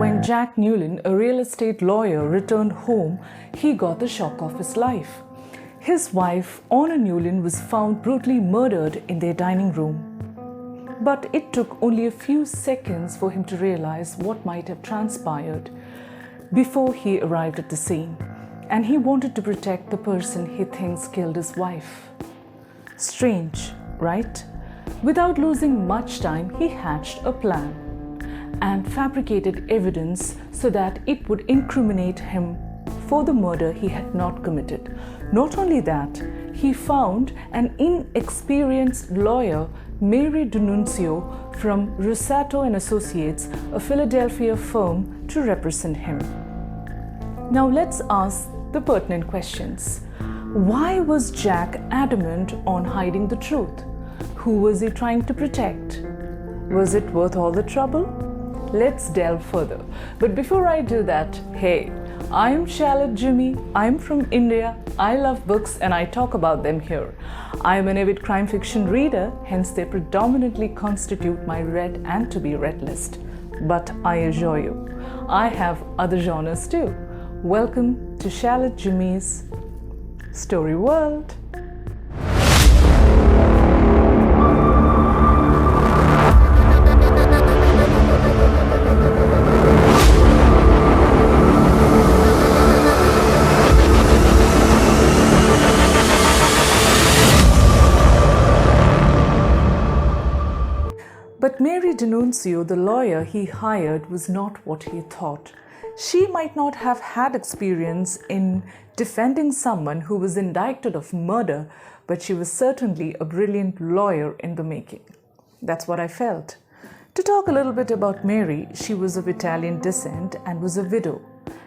when Jack Newlin, a real estate lawyer, returned home, he got the shock of his life. His wife, Honor Newlin, was found brutally murdered in their dining room. But it took only a few seconds for him to realize what might have transpired before he arrived at the scene, and he wanted to protect the person he thinks killed his wife. Strange, right? Without losing much time, he hatched a plan and fabricated evidence so that it would incriminate him for the murder he had not committed. Not only that, he found an inexperienced lawyer, Mary D'Annunzio from Rosato & Associates, a Philadelphia firm, to represent him. Now let's ask the pertinent questions. Why was Jack adamant on hiding the truth? Who was he trying to protect? Was it worth all the trouble? Let's delve further. But before I do that, hey, I'm Shalet Jimmy. I'm from India. I love books and I talk about them here. I'm an avid crime fiction reader, hence they predominantly constitute my read and to be read list. But I assure you, I have other genres too. Welcome to Shalet Jimmy's Storyworld. But Mary D'Annunzio, the lawyer he hired, was not what he thought. She might not have had experience in defending someone who was indicted of murder, but she was certainly a brilliant lawyer in the making. That's what I felt. To talk a little bit about Mary, she was of Italian descent and was a widow.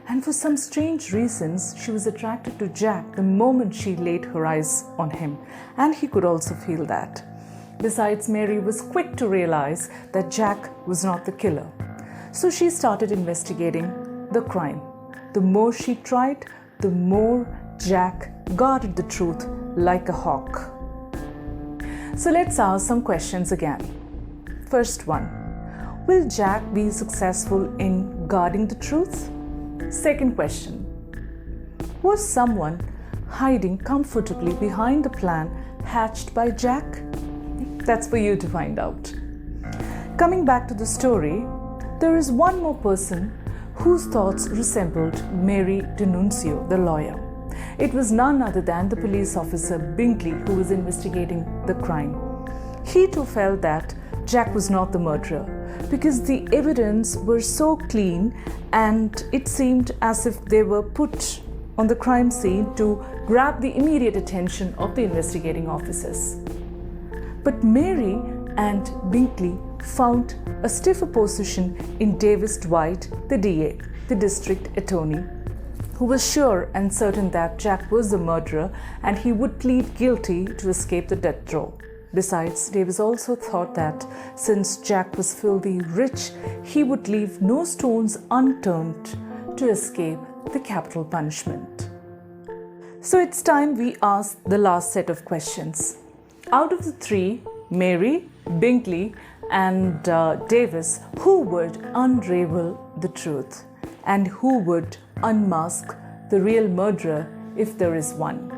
And for some strange reasons, she was attracted to Jack the moment she laid her eyes on him, and he could also feel that. Besides, Mary was quick to realize that Jack was not the killer. So she started investigating the crime. The more she tried, the more Jack guarded the truth like a hawk. So let's ask some questions again. First one, will Jack be successful in guarding the truth? Second question, was someone hiding comfortably behind the plan hatched by Jack? That's for you to find out. Coming back to the story, there is one more person whose thoughts resembled Mary D'Annunzio, the lawyer. It was none other than the police officer Binkley, who was investigating the crime. He too felt that Jack was not the murderer because the evidence were so clean and it seemed as if they were put on the crime scene to grab the immediate attention of the investigating officers. But Mary and Binkley found a stiff opposition in Davis Dwight, the DA, the district attorney, who was sure and certain that Jack was the murderer and he would plead guilty to escape the death row. Besides, Davis also thought that since Jack was filthy rich, he would leave no stones unturned to escape the capital punishment. So it's time we ask the last set of questions. Out of the three, Mary, Binkley, and Davis, who would unravel the truth and who would unmask the real murderer if there is one?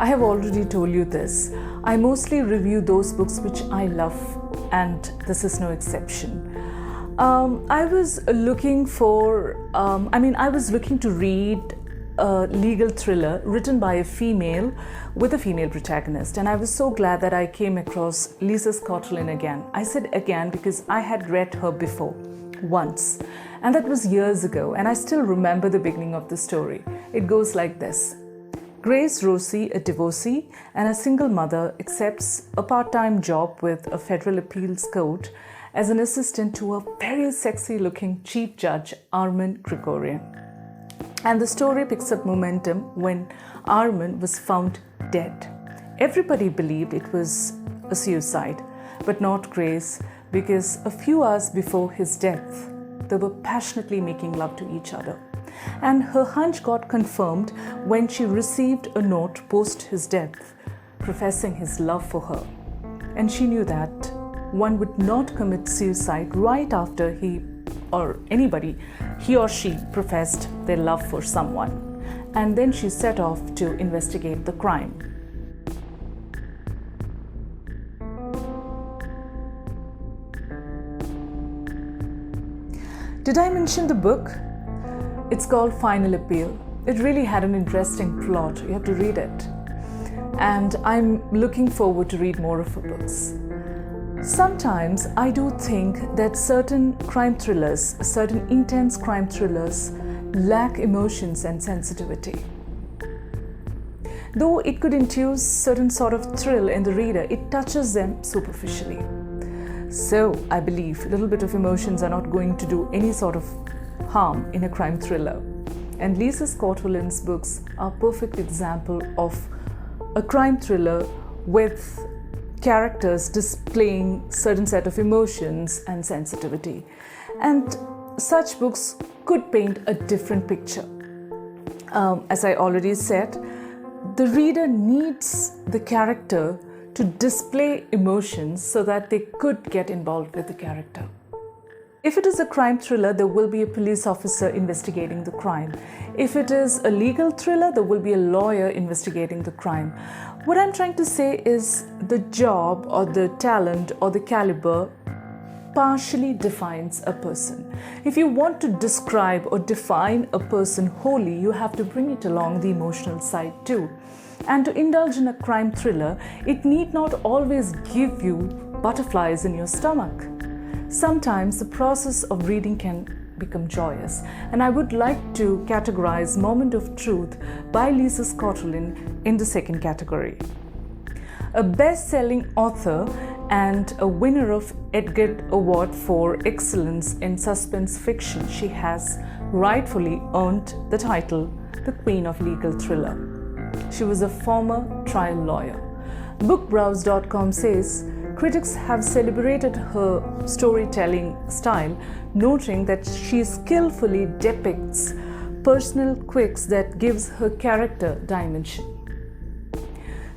I have already told you this. I mostly review those books which I love, and this is no exception. I was looking to read a legal thriller written by a female with a female protagonist, and I was so glad that I came across Lisa Scottoline again. I said again because I had read her before, once, and that was years ago, and I still remember the beginning of the story. It goes like this. Grace Rosie, a divorcee and a single mother, accepts a part-time job with a federal appeals court as an assistant to a very sexy-looking chief judge, Armand Gregorian. And the story picks up momentum when Armand was found dead. Everybody believed it was a suicide, but not Grace, because a few hours before his death, they were passionately making love to each other. And her hunch got confirmed when she received a note post his death, professing his love for her. And she knew that one would not commit suicide right after he or she professed their love for someone. And then she set off to investigate the crime. Did I mention the book? It's called Final Appeal. It really had an interesting plot. You have to read it. And I'm looking forward to read more of her books. Sometimes I do think that certain crime thrillers, certain intense crime thrillers, lack emotions and sensitivity. Though it could induce certain sort of thrill in the reader, it touches them superficially. So I believe a little bit of emotions are not going to do any sort of harm in a crime thriller. And Lisa Scottoline's books are a perfect example of a crime thriller with characters displaying certain set of emotions and sensitivity. And such books could paint a different picture. As I already said, the reader needs the character to display emotions so that they could get involved with the character. If it is a crime thriller, there will be a police officer investigating the crime. If it is a legal thriller, there will be a lawyer investigating the crime. What I'm trying to say is the job or the talent or the caliber partially defines a person. If you want to describe or define a person wholly, you have to bring it along the emotional side too. And to indulge in a crime thriller, it need not always give you butterflies in your stomach. Sometimes the process of reading can become joyous, and I would like to categorize Moment of Truth by Lisa Scottoline in the second category. A best-selling author and a winner of Edgar Award for Excellence in Suspense Fiction, she has rightfully earned the title the Queen of Legal Thriller. She was a former trial lawyer. Bookbrowse.com says, critics have celebrated her storytelling style, noting that she skillfully depicts personal quirks that gives her character dimension.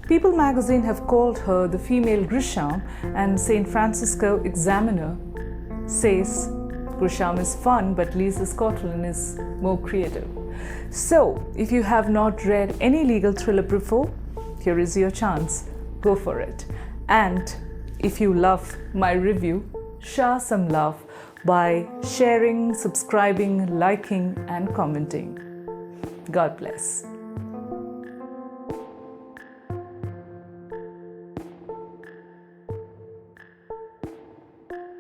People magazine have called her the female Grisham, and San Francisco Examiner says Grisham is fun, but Lisa Scottoline is more creative. So, if you have not read any legal thriller before, here is your chance. Go for it. And if you love my review, show some love by sharing, subscribing, liking, and commenting. God bless.